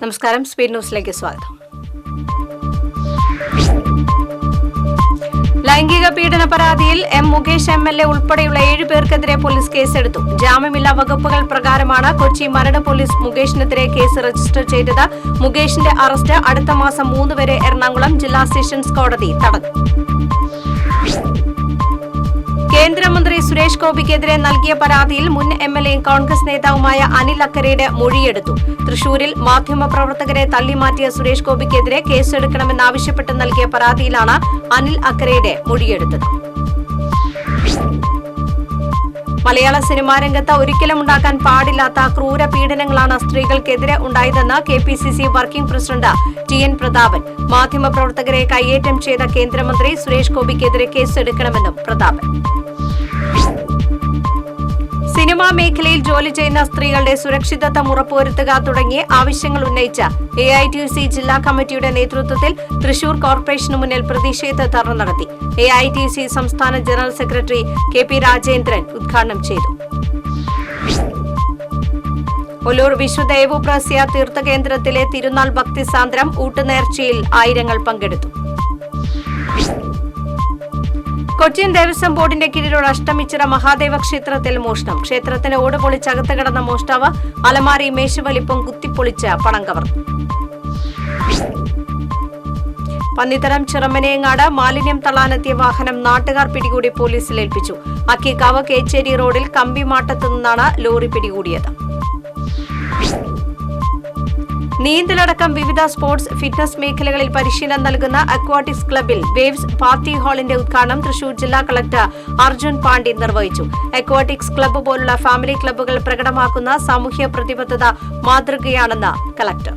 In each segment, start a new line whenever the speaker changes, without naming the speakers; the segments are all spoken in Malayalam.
നമസ്കാരം, സ്പീഡ് ന്യൂസിലേക്ക് സ്വാഗതം. ലൈംഗിക പീഡന പരാതിയിൽ മുകേഷ് MLA ഉൾപ്പെടെയുള്ള 7 പേർക്കെതിരെ പോലീസ് കേസെടുത്തു. ജാമ്യമില്ലാ വകുപ്പുകൾ പ്രകാരമാണ് കൊച്ചി മരട് പോലീസ് മുകേഷിനെതിരെ കേസ് രജിസ്റ്റർ ചെയ്തത്. മുകേഷിന്റെ അറസ്റ്റ് അടുത്ത മാസം 3 വരെ എറണാകുളം ജില്ലാ സെഷൻസ് കോടതി തടഞ്ഞു. കേന്ദ്രമന്ത്രി സുരേഷ് ഗോപിക്കെതിരെ നൽകിയ പരാതിയിൽ മുൻ MLAയും കോൺഗ്രസ് നേതാവുമായ അനിൽ അക്കരയുടെ മൊഴിയെടുത്തു. തൃശൂരിൽ മാധ്യമപ്രവർത്തകരെ തള്ളിമാറ്റിയ സുരേഷ് ഗോപിക്കെതിരെ കേസെടുക്കണമെന്നാവശ്യപ്പെട്ട് നൽകിയ പരാതിയിലാണ് അനിൽ അക്കരയുടെ മൊഴിയെടുത്തത്. മലയാള സിനിമാ രംഗത്ത് ഒരിക്കലും ഉണ്ടാക്കാൻ പാടില്ലാത്ത ക്രൂര പീഡനങ്ങളാണ് സ്ത്രീകൾക്കെതിരെ ഉണ്ടായതെന്ന് KPCC working president TN Prathapan. മാധ്യമപ്രവർത്തകരെ കയ്യേറ്റം ചെയ്ത കേന്ദ്രമന്ത്രി സുരേഷ് ഗോപിക്കെതിരെ കേസെടുക്കണമെന്നും പ്രതാപൻ. സിനിമാ മേഖലയിൽ ജോലി ചെയ്യുന്ന സ്ത്രീകളുടെ സുരക്ഷിതത്വം ഉറപ്പുവരുത്തുക തുടങ്ങിയ ആവശ്യങ്ങൾ ഉന്നയിച്ച AITUC ജില്ലാ കമ്മിറ്റിയുടെ നേതൃത്വത്തിൽ തൃശൂർ കോർപ്പറേഷന് മുന്നിൽ പ്രതിഷേധ ധർണ നടത്തി. AITUC സംസ്ഥാന ജനറൽ സെക്രട്ടറി KP രാജേന്ദ്രൻ ഉദ്ഘാടനം ചെയ്തു. ഒല്ലൂർ വിശുദ്ധ തീർത്ഥകേന്ദ്രത്തിലെ തിരുനാൾ ഭക്തിസാന്ദ്രം ഊട്ടുനേർച്ചയിൽ ആയിരങ്ങൾ പങ്കെടുത്തു. കൊച്ചിൻ ദേവസ്വം ബോർഡിന്റെ കീഴിലുള്ള അഷ്ടമിച്ചിറ മഹാദേവ ക്ഷേത്രത്തിൽ മോഷണം. ക്ഷേത്രത്തിന് ഓട് പൊളിച്ചകത്ത് കിടന്ന മോഷ്ടാവ് അലമാരി മേശവലിപ്പം കുത്തിപ്പൊളിച്ച് പണം കവർന്നു. പന്നിത്തരം ചിറമനേങ്ങാട് മാലിന്യം തള്ളാനെത്തിയ വാഹനം നാട്ടുകാർ പിടികൂടി പോലീസിൽ ഏൽപ്പിച്ചു. അക്കിക്കാവ് കേച്ചേരി റോഡിൽ കമ്പിമാട്ടത്തു നിന്നാണ് ലോറി പിടികൂടിയത്. നീന്തലടക്കം വിവിധ സ്പോർട്സ് ഫിറ്റ്നസ് മേഖലകളിൽ പരിശീലനം നൽകുന്ന അക്വാട്ടിക്സ് ക്ലബിൽ വേവ്സ് പാർട്ടി ഹാളിന്റെ ഉദ്ഘാടനം തൃശൂർ ജില്ലാ കളക്ടർ അർജുൻ പാണ്ഡ്യ നിർവഹിച്ചു. അക്വാട്ടിക്സ് ക്ലബ്ബ് പോലുള്ള ഫാമിലി ക്ലബ്ബുകൾ പ്രകടമാക്കുന്ന സാമൂഹ്യ പ്രതിബദ്ധത മാതൃകയാണെന്ന് കളക്ടർ.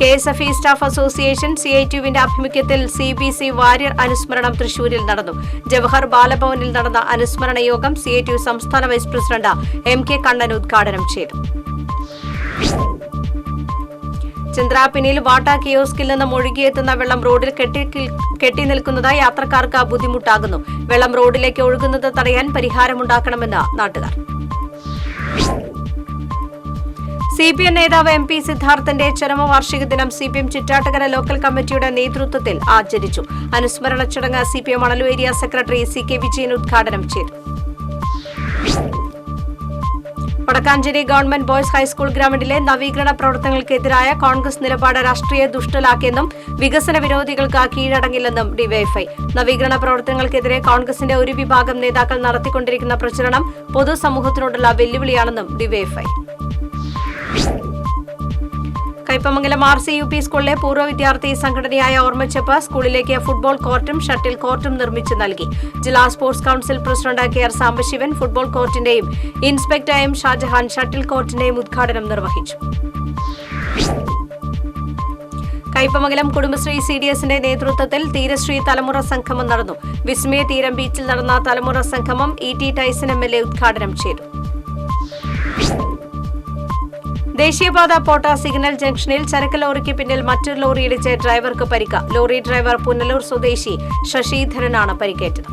KSFE സ്റ്റാഫ് അസോസിയേഷൻ CITUവിന്റെ ആഭിമുഖ്യത്തിൽ CBC വാര്യർ അനുസ്മരണം തൃശൂരിൽ നടന്നു. ജവഹർ ബാലഭവനിൽ നടന്ന അനുസ്മരണ യോഗം CITU സംസ്ഥാന വൈസ് പ്രസിഡന്റ് MK കണ്ണൻ ഉദ്ഘാടനം ചെയ്തു. ചന്ദ്രാപിനിയിൽ വാട്ട കിയോസ്കിൽ നിന്നും ഒഴുകിയെത്തുന്ന വെള്ളം റോഡിൽ കെട്ടിനിൽക്കുന്നത് യാത്രക്കാർക്ക് ബുദ്ധിമുട്ടാകുന്നു. വെള്ളം റോഡിലേക്ക് ഒഴുകുന്നത് തടയാൻ പരിഹാരമുണ്ടാക്കണമെന്ന് നാട്ടുകാർ. CPM നേതാവ് MP സിദ്ധാർത്ഥന്റെ ചരമവാർഷിക ദിനം CPM ചിറ്റാട്ടുകര ലോക്കൽ കമ്മിറ്റിയുടെ നേതൃത്വത്തിൽ ആചരിച്ചു. അനുസ്മരണ ചടങ്ങ് CPM Manalu area secretary CK Vijayan ഉദ്ഘാടനം ചെയ്തു. വടക്കാഞ്ചേരി ഗവൺമെന്റ് ബോയ്സ് ഹൈസ്കൂൾ ഗ്രൗണ്ടിലെ നവീകരണ പ്രവർത്തനങ്ങൾക്കെതിരായ കോൺഗ്രസ് നിലപാട് രാഷ്ട്രീയ ദുഷ്ടലാക്കിയെന്നും വികസന വിരോധികൾക്ക് കീഴടങ്ങില്ലെന്നും DYFI. നവീകരണ പ്രവർത്തനങ്ങൾക്കെതിരെ കോൺഗ്രസിന്റെ ഒരു വിഭാഗം നേതാക്കൾ നടത്തിക്കൊണ്ടിരിക്കുന്ന പ്രചരണം പൊതുസമൂഹത്തിനോടുള്ള വെല്ലുവിളിയാണെന്നും DYFI. കയ്പമംഗലം RCUP സ്കൂളിലെ പൂർവ്വ വിദ്യാർത്ഥി സംഘടനയായ ഓർമ്മച്ചപ്പ് സ്കൂളിലേക്ക് ഫുട്ബോൾ കോർട്ടും ഷട്ടിൽ കോർട്ടും നിർമ്മിച്ചു നൽകി. ജില്ലാ sports council president KR Sambasivan football കോർട്ടിന്റെയും ഇൻസ്പെക്ടർ M ഷാജഹാൻ ഷട്ടിൽ കോർട്ടിന്റെയും ഉദ്ഘാടനം നിർവഹിച്ചു. കയ്പമംഗലം കുടുംബശ്രീ CDSന്റെ നേതൃത്വത്തിൽ തീരശ്രീ തലമുറ സംഗമം നടന്നു. വിസ്മയ തീരം ബീച്ചിൽ നടന്ന തലമുറ സംഗമം ET ടൈസൺ MLA ഉദ്ഘാടനം ചെയ്തു. ദേശീയപാത പോട്ട സിഗ്നൽ ജംഗ്ഷനിൽ ചരക്ക് ലോറിക്ക് പിന്നിൽ മറ്റൊരു ലോറി ഇടിച്ച് ഡ്രൈവർക്ക് പരിക്ക്. ലോറി ഡ്രൈവർ പുനലൂർ സ്വദേശി ശശിധരനാണ് പരിക്കേറ്റത്.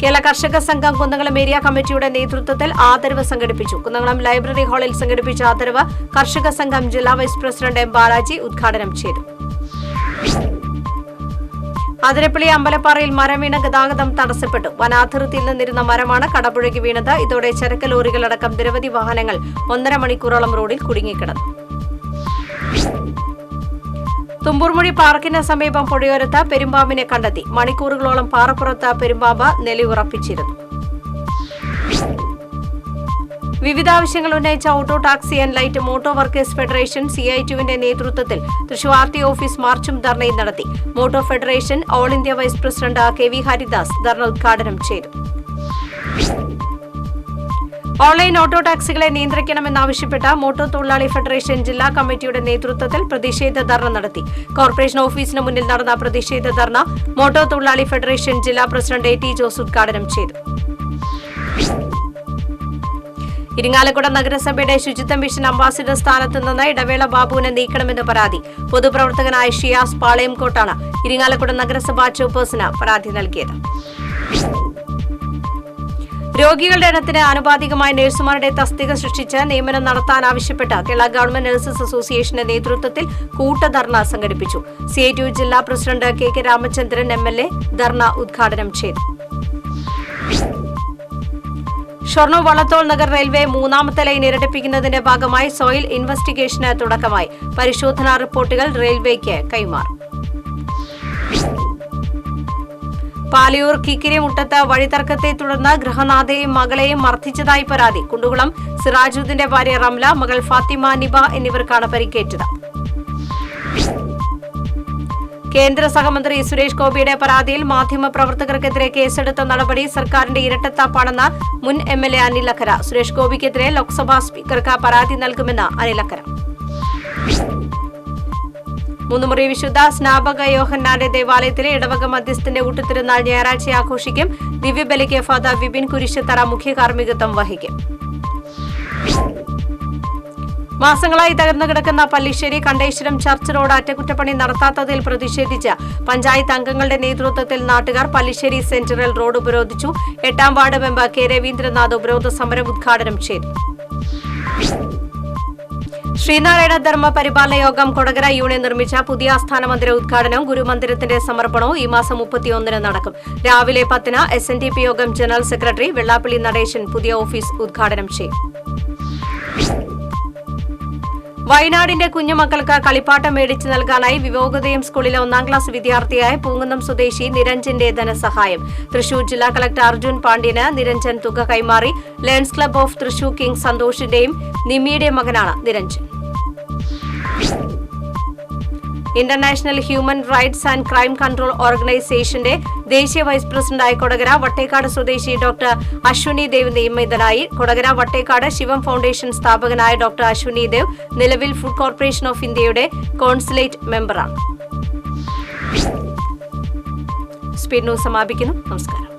കേരള കർഷക സംഘം കുന്നംകുളം ഏരിയ കമ്മിറ്റിയുടെ നേതൃത്വത്തിൽ ആദരവ് സംഘടിപ്പിച്ചു. കുന്നംകുളം ലൈബ്രറി ഹാളിൽ സംഘടിപ്പിച്ച ആദരവ് കർഷക സംഘം ജില്ലാ വൈസ് പ്രസിഡന്റ് M ബാലാജി ഉദ്ഘാടനം ചെയ്തു. അതിരപ്പള്ളി അമ്പലപ്പാറയിൽ മരം വീണ ഗതാഗതം തടസ്സപ്പെട്ടു. വനാതിർത്തിയിൽ നിന്നിരുന്ന മരമാണ് കടപുഴകി വീണത്. ഇതോടെ ചരക്ക് ലോറികളടക്കം നിരവധി വാഹനങ്ങൾ 1.5 മണിക്കൂറോളം റോഡിൽ കുടുങ്ങിക്കിടന്നു. തുമ്പൂർമുഴി പാർക്കിന് സമീപം പുഴയോരത്ത് പെരുമ്പാമ്പിനെ കണ്ടെത്തി. മണിക്കൂറുകളോളം പാറപ്പുറത്ത് പെരുമ്പാമ്പ് നിലയുറപ്പിച്ചിരുന്നു. വിവിധ ആവശ്യങ്ങൾ ഉന്നയിച്ച auto taxi and light motor workers federation CITUവിന്റെ നേതൃത്വത്തിൽ തൃശൂർ RT ഓഫീസ് മാർച്ചും ധർണയും നടത്തി. Motor federation all India vice president KV Haridas dharna ഉദ്ഘാടനം ചെയ്തു. ഓൺലൈൻ ഓട്ടോ ടാക്സികളെ നിയന്ത്രിക്കണമെന്നാവശ്യപ്പെട്ട മോട്ടോ തൊഴിലാളി ഫെഡറേഷൻ ജില്ലാ കമ്മിറ്റിയുടെ നേതൃത്വത്തിൽ പ്രതിഷേധ ധർണ നടത്തി. കോർപ്പറേഷൻ ഓഫീസിന് മുന്നിൽ നടന്ന പ്രതിഷേധ ധർണ മോട്ടോ തൊഴിലാളി ഫെഡറേഷൻ ജില്ലാ പ്രസിഡന്റ് AT ജോസ് ഉദ്ഘാടനം ചെയ്തു. ഇരിങ്ങാലക്കുട നഗരസഭയുടെ ശുചിത്വ മിഷൻ അംബാസിഡർ സ്ഥാനത്ത് നിന്ന് ഇടവേള ബാബുവിനെ നീക്കണമെന്ന് പരാതി. പൊതുപ്രവർത്തകനായ ഷിയാസ് പാളയംകോട്ടാണ് ഇരിങ്ങാലക്കുട നഗരസഭാ ചെയർപേഴ്സന് പരാതി നൽകിയത്. രോഗികളുടെ എണ്ണത്തിന് ആനുപാതികമായി നഴ്സുമാരുടെ തസ്തിക സൃഷ്ടിച്ച് നിയമനം നടത്താനാവശ്യപ്പെട്ട് കേരള ഗവൺമെന്റ് നഴ്സസ് അസോസിയേഷന്റെ നേതൃത്വത്തിൽ കൂട്ടധർണ സംഘടിപ്പിച്ചു. CITU ജില്ലാ പ്രസിഡന്റ് KK രാമചന്ദ്രൻ MLA ധർണ ഉദ്ഘാടനം ചെയ്തു. ഷൊർണൂർ വള്ളത്തോൾ നഗർ റെയിൽവേ മൂന്നാമത്തെ ലൈൻ ഇരട്ടിപ്പിക്കുന്നതിന്റെ ഭാഗമായി സോയിൽ ഇൻവെസ്റ്റിഗേഷന് തുടക്കമായി. പരിശോധനാ റിപ്പോർട്ടുകൾ റെയിൽവേക്ക് കൈമാറും. പാലിയൂർ കിക്കിരിമുട്ടത്ത് വഴിതർക്കത്തെ തുടർന്ന് ഗൃഹനാഥയെയും മകളെയും മർദ്ദിച്ചതായി പരാതി. കുണ്ടുകുളം സിറാജുദ്ദീന്റെ ഭാര്യ റംല, മകൾ ഫാത്തിമ നിബ എന്നിവർക്കാണ് പരിക്കേറ്റത്. കേന്ദ്ര സഹമന്ത്രി സുരേഷ് ഗോപിയുടെ പരാതിയിൽ മാധ്യമപ്രവർത്തകർക്കെതിരെ കേസെടുത്ത നടപടി സർക്കാരിന്റെ ഇരട്ടത്താപ്പാണെന്ന് മുൻ MLA അനിൽ അക്കര. സുരേഷ് ഗോപിക്കെതിരെ ലോക്സഭാ സ്പീക്കർക്ക് പരാതി നൽകുമെന്ന് അനിൽ അക്കര. മൂന്നുമുറി വിശുദ്ധ സ്നാപക യോഹന്നാന്റെ ദേവാലയത്തിലെ ഇടവക മധ്യസ്ഥന്റെ ഊട്ടുതിരുനാൾ ഞായറാഴ്ച ആഘോഷിക്കും. ദിവ്യബലിക്ക് ഫാദർ വിപിൻ കുരിശത്തറ മുഖ്യ കാർമ്മികത്വം വഹിക്കും. മാസങ്ങളായി തകർന്നു കിടക്കുന്ന പല്ലിശ്ശേരി കണ്ടേശ്വരം ചർച്ച് റോഡ് അറ്റകുറ്റപ്പണി നടത്താത്തതിൽ പ്രതിഷേധിച്ച് പഞ്ചായത്ത് അംഗങ്ങളുടെ നേതൃത്വത്തിൽ നാട്ടുകാർ പല്ലിശ്ശേരി സെന്ററിൽ റോഡ് ഉപരോധിച്ചു. 8ാം വാർഡ് മെമ്പർ K രവീന്ദ്രനാഥ് ഉപരോധ സമരം ഉദ്ഘാടനം ചെയ്തു. ശ്രീനാരായണ ധർമ്മ പരിപാലന യോഗം കൊടകര യൂണിയൻ നിർമ്മിച്ച പുതിയ ആസ്ഥാന മന്ദിര ഉദ്ഘാടനവും ഗുരുമന്ദിരത്തിന്റെ സമർപ്പണവും ഈ മാസം 31-ന് നടക്കും. രാവിലെ 10-ന് SNDP യോഗം ജനറൽ സെക്രട്ടറി വെള്ളാപ്പള്ളി നടേശൻ പുതിയ ഓഫീസ് ഉദ്ഘാടനം ചെയ്യും. വയനാടിന്റെ കുഞ്ഞുമക്കൾക്ക് കളിപ്പാട്ടം മേടിച്ചു നൽകാനായി വിവേകോദയം സ്കൂളിലെ 1ാം ക്ലാസ് വിദ്യാർത്ഥിയായ പൂങ്കുന്നം സ്വദേശി നിരഞ്ജന്റെ ധനസഹായം. തൃശൂർ ജില്ലാ കളക്ടർ അർജുൻ പാണ്ഡ്യന് നിരഞ്ജൻ തുക കൈമാറി. Lions Club of Thrissur King സന്തോഷിന്റെയും നിമിയുടെയും മകനാണ് Niranjan. International Human Rights and Crime Control ഓർഗനൈസേഷന്റെ ദേശീയ വൈസ് പ്രസിഡന്റായി കൊടകര വട്ടേക്കാട് സ്വദേശി ഡോക്ടർ അശ്വിനി ദേവ് നിയമിതനായി. കൊടകര വട്ടേക്കാട് ശിവം ഫൗണ്ടേഷൻ സ്ഥാപകനായ ഡോക്ടർ അശ്വിനി ദേവ് നിലവിൽ ഫുഡ് കോർപ്പറേഷൻ ഓഫ് ഇന്ത്യയുടെ കോൺസുലേറ്റ് മെമ്പറാണ്. സ്പീഡ് ന്യൂസ് സമാപിക്കുന്നു. നമസ്കാരം.